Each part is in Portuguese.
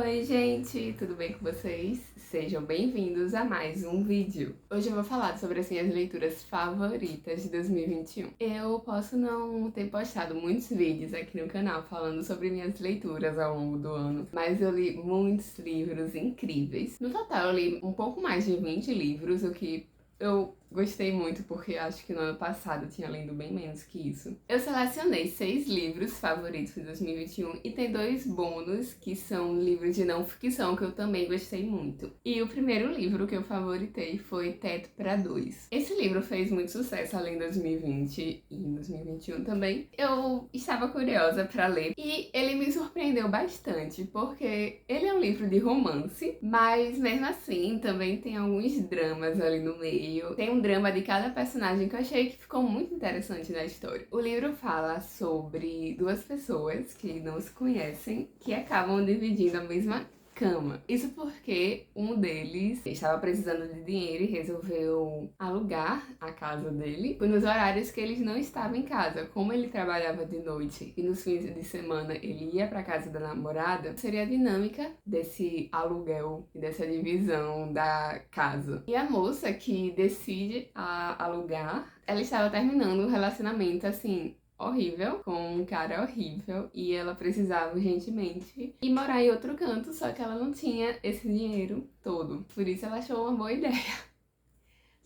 Oi, gente, tudo bem com vocês? Sejam bem-vindos a mais um vídeo. Hoje eu vou falar sobre as minhas leituras favoritas de 2021. Eu posso não ter postado muitos vídeos aqui no canal falando sobre minhas leituras ao longo do ano, mas eu li muitos livros incríveis. No total, eu li um pouco mais de 20 livros, o que eu gostei muito porque acho que no ano passado eu tinha lido bem menos que isso. Eu selecionei 6 livros favoritos de 2021 e tem 2 bônus que são livros de não ficção que eu também gostei muito. E o primeiro livro que eu favoritei foi Teto para Dois. Esse livro fez muito sucesso além em 2020 e em 2021 também. Eu estava curiosa para ler e ele me surpreendeu bastante porque ele é um livro de romance, mas mesmo assim também tem alguns dramas ali no meio. Tem um drama de cada personagem que eu achei que ficou muito interessante na história. O livro fala sobre 2 pessoas que não se conhecem, que acabam dividindo a mesma cama. Isso porque um deles estava precisando de dinheiro e resolveu alugar a casa dele nos horários que eles não estavam em casa. Como ele trabalhava de noite e nos fins de semana ele ia para casa da namorada, seria a dinâmica desse aluguel e dessa divisão da casa. E a moça que decide alugar, ela estava terminando um relacionamento assim horrível, com um cara horrível, e ela precisava urgentemente ir morar em outro canto, só que ela não tinha esse dinheiro todo. Por isso ela achou uma boa ideia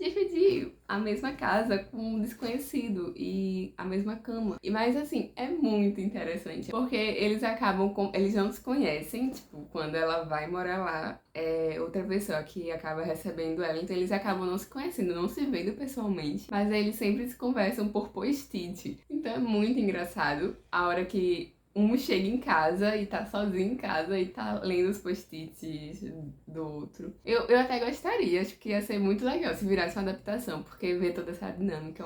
dividir a mesma casa com um desconhecido e a mesma cama. Mas assim, é muito interessante, porque eles não se conhecem, tipo, quando ela vai morar lá, é outra pessoa que acaba recebendo ela, então eles acabam não se conhecendo, não se vendo pessoalmente, mas aí eles sempre se conversam por post-it. Então é muito engraçado a hora que um chega em casa e tá sozinho em casa e tá lendo os post-its do outro. Eu até gostaria, acho que ia ser muito legal se virasse uma adaptação, porque ver toda essa dinâmica,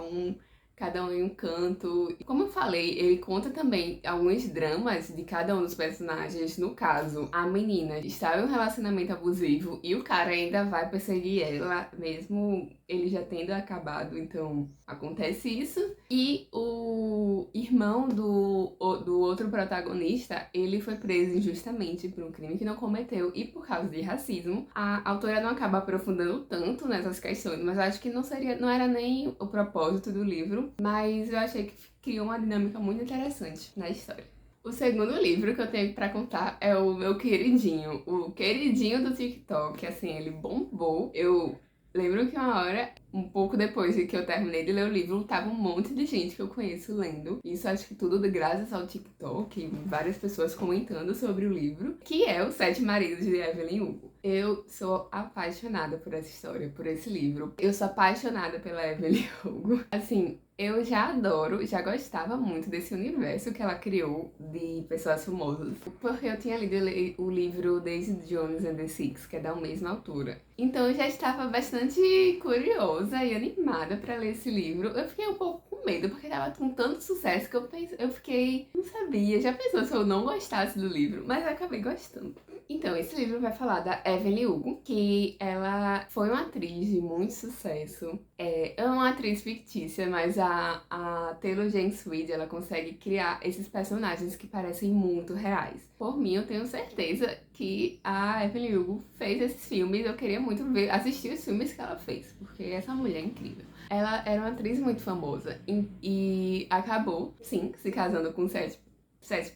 cada um em um canto. E como eu falei, ele conta também alguns dramas de cada um dos personagens. No caso, a menina estava em um relacionamento abusivo e o cara ainda vai perseguir ela, mesmo ele já tendo acabado, então acontece isso. E o irmão do outro protagonista, ele foi preso injustamente por um crime que não cometeu e por causa de racismo. A autora não acaba aprofundando tanto nessas questões, mas acho que não era nem o propósito do livro, mas eu achei que criou uma dinâmica muito interessante na história. O segundo livro que eu tenho pra contar é o meu queridinho, o queridinho do TikTok, assim, ele bombou. Eu lembro que uma hora, um pouco depois de que eu terminei de ler o livro, tava um monte de gente que eu conheço lendo. Isso acho que tudo graças ao TikTok e várias pessoas comentando sobre o livro, que é Os Sete Maridos de Evelyn Hugo. Eu sou apaixonada por essa história, por esse livro. Eu sou apaixonada pela Evelyn Hugo. Assim, eu já adoro, já gostava muito desse universo que ela criou de pessoas famosas, porque eu tinha lido o livro Daisy Jones and the Six, que é da mesma autora. Então eu já estava bastante curiosa e animada para ler esse livro. Eu fiquei um pouco com medo, porque estava com tanto sucesso que eu fiquei, não sabia, já pensou se eu não gostasse do livro, mas eu acabei gostando. Então, esse livro vai falar da Evelyn Hugo, que ela foi uma atriz de muito sucesso. É uma atriz fictícia, mas a Taylor Jenkins Reid, ela consegue criar esses personagens que parecem muito reais. Por mim, eu tenho certeza que a Evelyn Hugo fez esses filmes. Eu queria muito assistir os filmes que ela fez, porque essa mulher é incrível. Ela era uma atriz muito famosa e acabou, sim, se casando com sete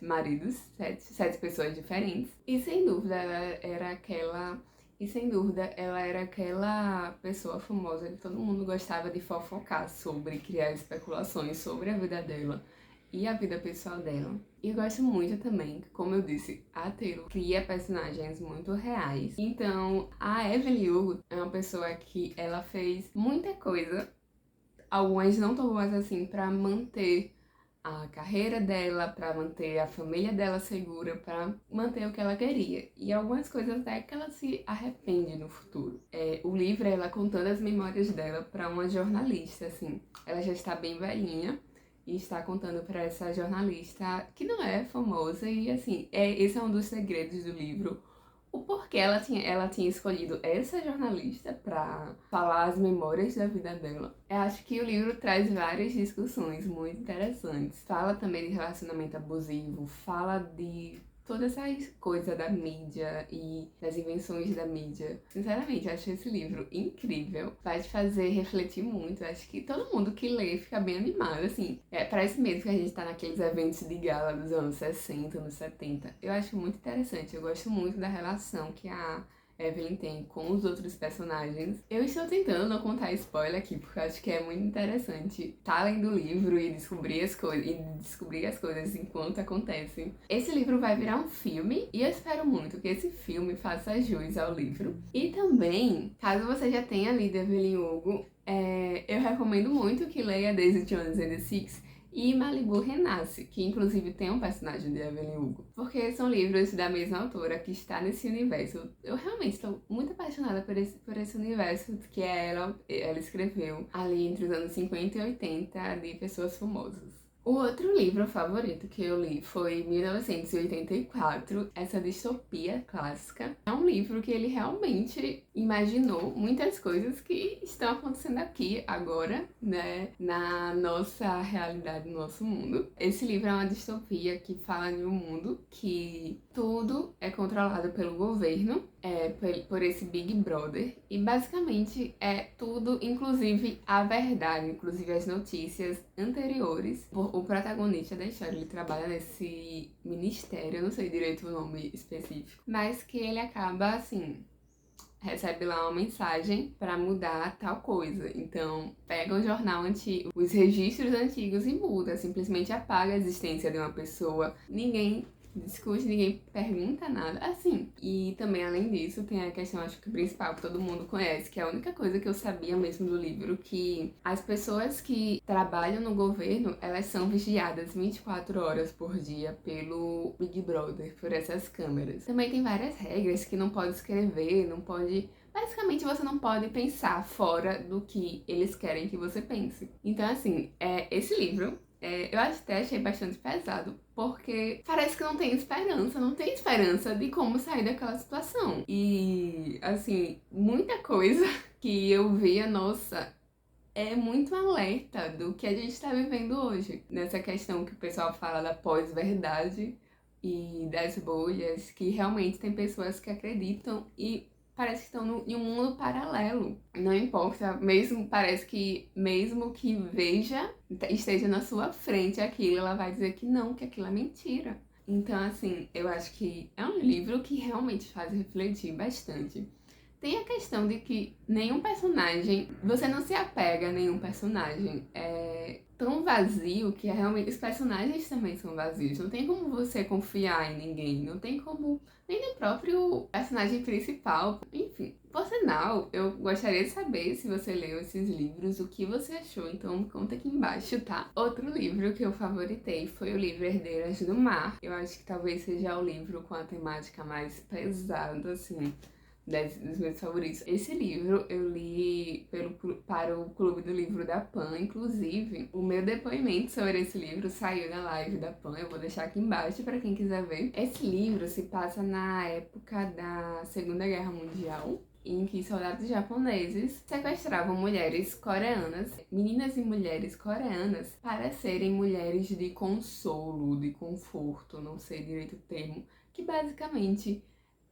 maridos, sete pessoas diferentes. E sem dúvida ela era aquela pessoa famosa que todo mundo gostava de fofocar sobre, criar especulações sobre a vida dela e a vida pessoal dela. E eu gosto muito também, como eu disse, a Taylor cria personagens muito reais. Então, a Evelyn Hugo é uma pessoa que ela fez muita coisa, algumas não tão boas assim, pra manter a carreira dela, para manter a família dela segura, para manter o que ela queria. E algumas coisas até que ela se arrepende no futuro. O livro é ela contando as memórias dela para uma jornalista, assim. Ela já está bem velhinha e está contando para essa jornalista que não é famosa e assim, esse é um dos segredos do livro. O porquê ela tinha escolhido essa jornalista para falar as memórias da vida dela. Eu acho que o livro traz várias discussões muito interessantes. Fala também de relacionamento abusivo, fala de toda essa coisa da mídia e das invenções da mídia. Sinceramente, eu acho esse livro incrível. Vai te fazer refletir muito. Eu acho que todo mundo que lê fica bem animado, assim. Parece mesmo que a gente tá naqueles eventos de gala dos anos 60, anos 70. Eu acho muito interessante. Eu gosto muito da relação que a Evelyn tem com os outros personagens. Eu estou tentando não contar spoiler aqui, porque eu acho que é muito interessante estar lendo o livro e descobrir as coisas enquanto acontecem. Esse livro vai virar um filme e eu espero muito que esse filme faça jus ao livro. E também, caso você já tenha lido Evelyn Hugo, eu recomendo muito que leia Daisy Jones and the Six e Malibu Renasce, que inclusive tem um personagem de Evelyn Hugo, porque são livros da mesma autora que está nesse universo. Eu realmente estou muito apaixonada por esse universo que ela escreveu ali entre os anos 50 e 80 de pessoas famosas. O outro livro favorito que eu li foi 1984, essa distopia clássica. É um livro que ele realmente imaginou muitas coisas que estão acontecendo aqui agora, né, na nossa realidade, no nosso mundo. Esse livro é uma distopia que fala de um mundo que tudo é controlado pelo governo, por esse Big Brother, e basicamente é tudo, inclusive a verdade, inclusive as notícias anteriores. O protagonista da história, ele trabalha nesse ministério, eu não sei direito o nome específico, mas que ele acaba, assim, recebe lá uma mensagem para mudar tal coisa. Então, pega o jornal antigo, os registros antigos e muda, simplesmente apaga a existência de uma pessoa. Ninguém discute, ninguém pergunta nada, assim. E também, além disso, tem a questão, acho que principal, que todo mundo conhece, que é a única coisa que eu sabia mesmo do livro, que as pessoas que trabalham no governo, elas são vigiadas 24 horas por dia pelo Big Brother, por essas câmeras. Também tem várias regras que não pode escrever, não pode... Basicamente, você não pode pensar fora do que eles querem que você pense. Então, assim, esse livro... eu até achei bastante pesado, porque parece que não tem esperança de como sair daquela situação. E, assim, muita coisa que eu via, nossa, é muito alerta do que a gente está vivendo hoje. Nessa questão que o pessoal fala da pós-verdade e das bolhas, que realmente tem pessoas que acreditam e parece que estão em um mundo paralelo. Não importa, parece que mesmo que esteja na sua frente aquilo, ela vai dizer que não, que aquilo é mentira. Então, assim, eu acho que é um livro que realmente faz refletir bastante. Tem a questão de que você não se apega a nenhum personagem. É tão vazio que realmente os personagens também são vazios. Não tem como você confiar em ninguém, não tem como nem no próprio personagem principal. Enfim, por sinal, eu gostaria de saber se você leu esses livros, o que você achou, então me conta aqui embaixo, tá? Outro livro que eu favoritei foi o livro Herdeiras do Mar. Eu acho que talvez seja o livro com a temática mais pesada, assim, dos meus favoritos. Esse livro eu li para o Clube do Livro da PAN, inclusive o meu depoimento sobre esse livro saiu na live da PAN, eu vou deixar aqui embaixo para quem quiser ver. Esse livro se passa na época da Segunda Guerra Mundial, em que soldados japoneses sequestravam mulheres coreanas, meninas e mulheres coreanas, para serem mulheres de consolo, de conforto, não sei direito o termo, que basicamente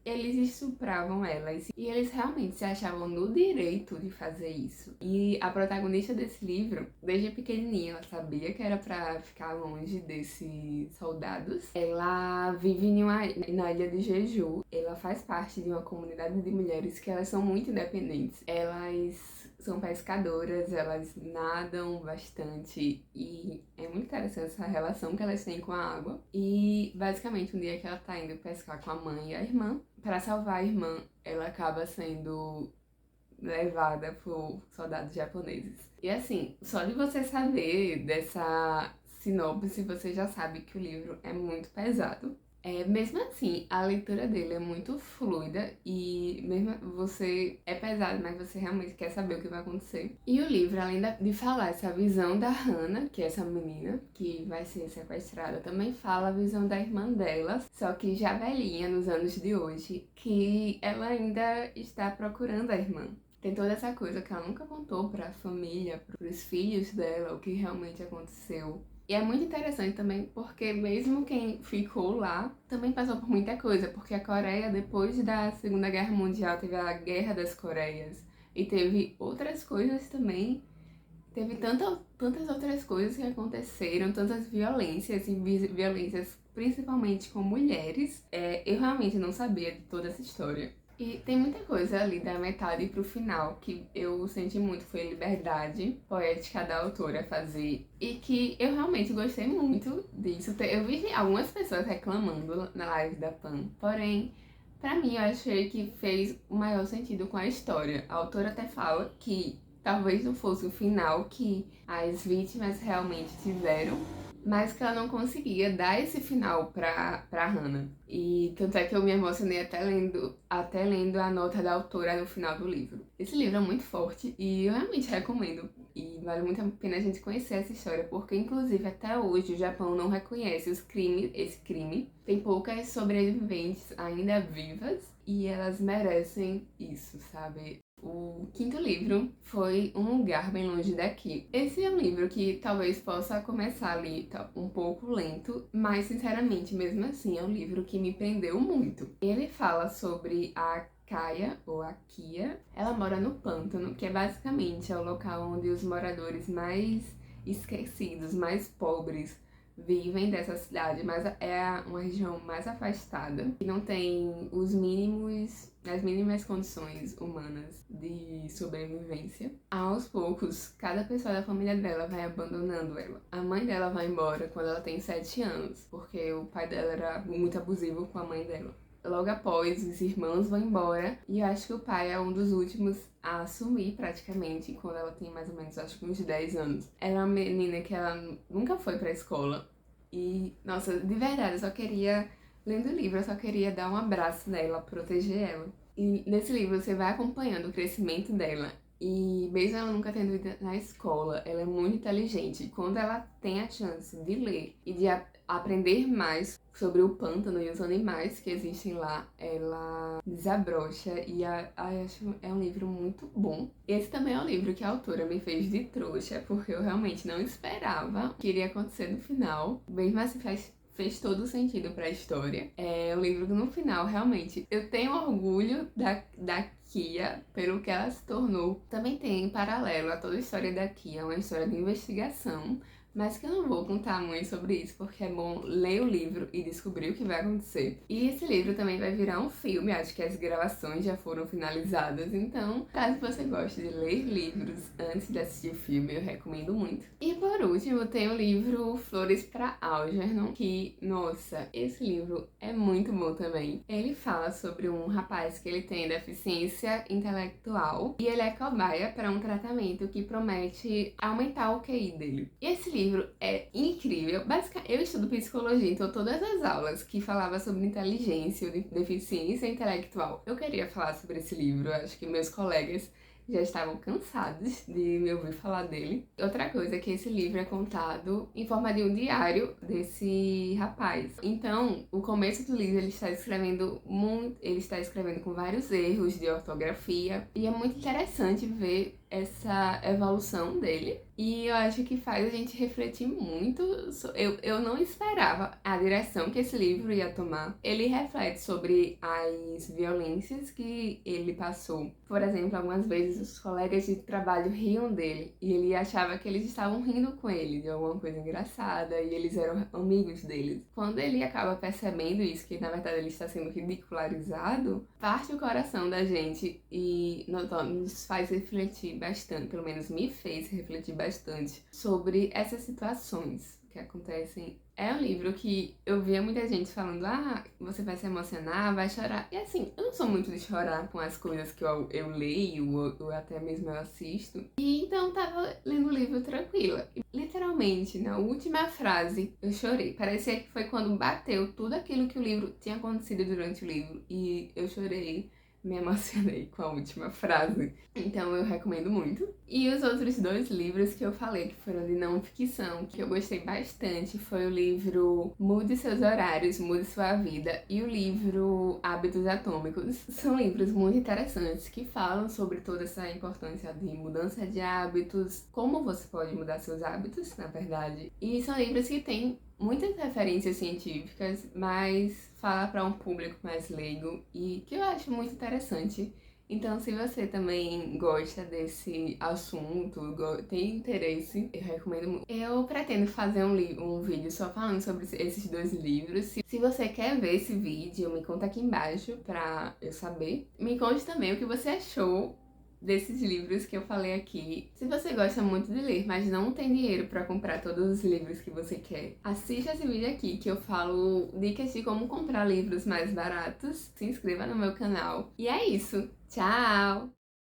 eles estupravam elas e eles realmente se achavam no direito de fazer isso. E a protagonista desse livro, desde pequenininha, ela sabia que era pra ficar longe desses soldados. Ela vive na ilha de Jeju. Ela faz parte de uma comunidade de mulheres que elas são muito independentes. Elas são pescadoras, elas nadam bastante e é muito interessante essa relação que elas têm com a água. E basicamente um dia que ela tá indo pescar com a mãe e a irmã, para salvar a irmã, ela acaba sendo levada por soldados japoneses. E assim, só de você saber dessa sinopse, você já sabe que o livro é muito pesado. Mesmo assim, a leitura dele é muito fluida e mesmo você é pesado, mas você realmente quer saber o que vai acontecer. E o livro, além de falar essa visão da Hannah, que é essa menina que vai ser sequestrada, também fala a visão da irmã dela, só que já velhinha nos anos de hoje, que ela ainda está procurando a irmã. Tem toda essa coisa que ela nunca contou para a família, para os filhos dela, o que realmente aconteceu E é muito interessante também porque mesmo quem ficou lá também passou por muita coisa, porque a Coreia, depois da Segunda Guerra Mundial, teve a Guerra das Coreias e teve outras coisas também. Teve tantas outras coisas que aconteceram, tantas violências e violências principalmente com mulheres. Eu realmente não sabia de toda essa história. E tem muita coisa ali da metade pro final que eu senti muito, foi a liberdade poética da autora fazer. E que eu realmente gostei muito disso. Eu vi algumas pessoas reclamando na live da Pan, porém, pra mim eu achei que fez o maior sentido com a história. A autora até fala que talvez não fosse o final que as vítimas realmente tiveram, mas que ela não conseguia dar esse final pra Hannah. E tanto é que eu me emocionei até lendo a nota da autora no final do livro. Esse livro é muito forte e eu realmente recomendo. E vale muito a pena a gente conhecer essa história, porque inclusive até hoje o Japão não reconhece esse crime. Tem poucas sobreviventes ainda vivas e elas merecem isso, sabe? O quinto livro foi Um Lugar Bem Longe Daqui. Esse é um livro que talvez possa começar ali um pouco lento, mas sinceramente, mesmo assim, é um livro que me prendeu muito. Ele fala sobre a Kaya, ou a Kia. Ela mora no pântano, que é basicamente o local onde os moradores mais esquecidos, mais pobres, vivem dessa cidade, mas é uma região mais afastada, que não tem as mínimas condições humanas de sobrevivência. Aos poucos, cada pessoa da família dela vai abandonando ela. A mãe dela vai embora quando ela tem 7 anos, porque o pai dela era muito abusivo com a mãe dela. Logo após, os irmãos vão embora e eu acho que o pai é um dos últimos a assumir praticamente, quando ela tem mais ou menos, acho que uns 10 anos. Ela é uma menina que ela nunca foi pra escola e, nossa, de verdade, eu só queria, lendo o livro, eu só queria dar um abraço nela, proteger ela. E nesse livro você vai acompanhando o crescimento dela. E mesmo ela nunca tendo ido na escola, ela é muito inteligente. E quando ela tem a chance de ler e de aprender mais sobre o pântano e os animais que existem lá, ela desabrocha e acho é um livro muito bom. Esse também é um livro que a autora me fez de trouxa, porque eu realmente não esperava o que iria acontecer no final. Mesmo assim, fez todo sentido para a história. É um livro que no final, realmente, eu tenho orgulho da Kia pelo que ela se tornou. Também tem em paralelo a toda a história da Kia, uma história de investigação, mas que eu não vou contar muito sobre isso, porque é bom ler o livro e descobrir o que vai acontecer. E esse livro também vai virar um filme, acho que as gravações já foram finalizadas, então, caso você goste de ler livros antes de assistir o filme, eu recomendo muito. E por último, tem o livro Flores para Algernon, que, nossa, esse livro é muito bom também. Ele fala sobre um rapaz que ele tem deficiência intelectual e ele é cobaia para um tratamento que promete aumentar o QI dele. E esse livro é incrível. Basicamente, eu estudo psicologia, então todas as aulas que falavam sobre inteligência ou de deficiência intelectual, eu queria falar sobre esse livro. Eu acho que meus colegas já estavam cansados de me ouvir falar dele. Outra coisa é que esse livro é contado em forma de um diário desse rapaz. Então, o começo do livro ele está escrevendo com vários erros de ortografia e é muito interessante ver essa evolução dele. E eu acho que faz a gente refletir muito. Eu não esperava a direção que esse livro ia tomar. Ele reflete sobre as violências que ele passou. Por exemplo, algumas vezes os colegas de trabalho riam dele e ele achava que eles estavam rindo com ele de alguma coisa engraçada e eles eram amigos deles. Quando ele acaba percebendo isso, que na verdade ele está sendo ridicularizado, parte o coração da gente e nos faz refletir bastante, pelo menos me fez refletir bastante sobre essas situações que acontecem. É um livro que eu via muita gente falando, você vai se emocionar, vai chorar. E assim, eu não sou muito de chorar com as coisas que eu leio ou até mesmo eu assisto. E então tava lendo o livro tranquila. E, literalmente, na última frase, eu chorei. Parecia que foi quando bateu tudo aquilo que o livro tinha acontecido durante o livro. E eu chorei me emocionei com a última frase. Então eu recomendo muito. E os outros 2 livros que eu falei, que foram de não ficção, que eu gostei bastante, foi o livro Mude Seus Horários, Mude Sua Vida e o livro Hábitos Atômicos. São livros muito interessantes que falam sobre toda essa importância de mudança de hábitos, como você pode mudar seus hábitos, na verdade. E são livros que têm muitas referências científicas, mas fala para um público mais leigo e que eu acho muito interessante. Então, se você também gosta desse assunto, tem interesse, eu recomendo muito. Eu pretendo fazer um vídeo só falando sobre esses 2 livros. Se você quer ver esse vídeo, me conta aqui embaixo pra eu saber. Me conte também o que você achou desses livros que eu falei aqui. Se você gosta muito de ler, mas não tem dinheiro pra comprar todos os livros que você quer, assista esse vídeo aqui que eu falo dicas de como comprar livros mais baratos. Se inscreva no meu canal. E é isso. Tchau!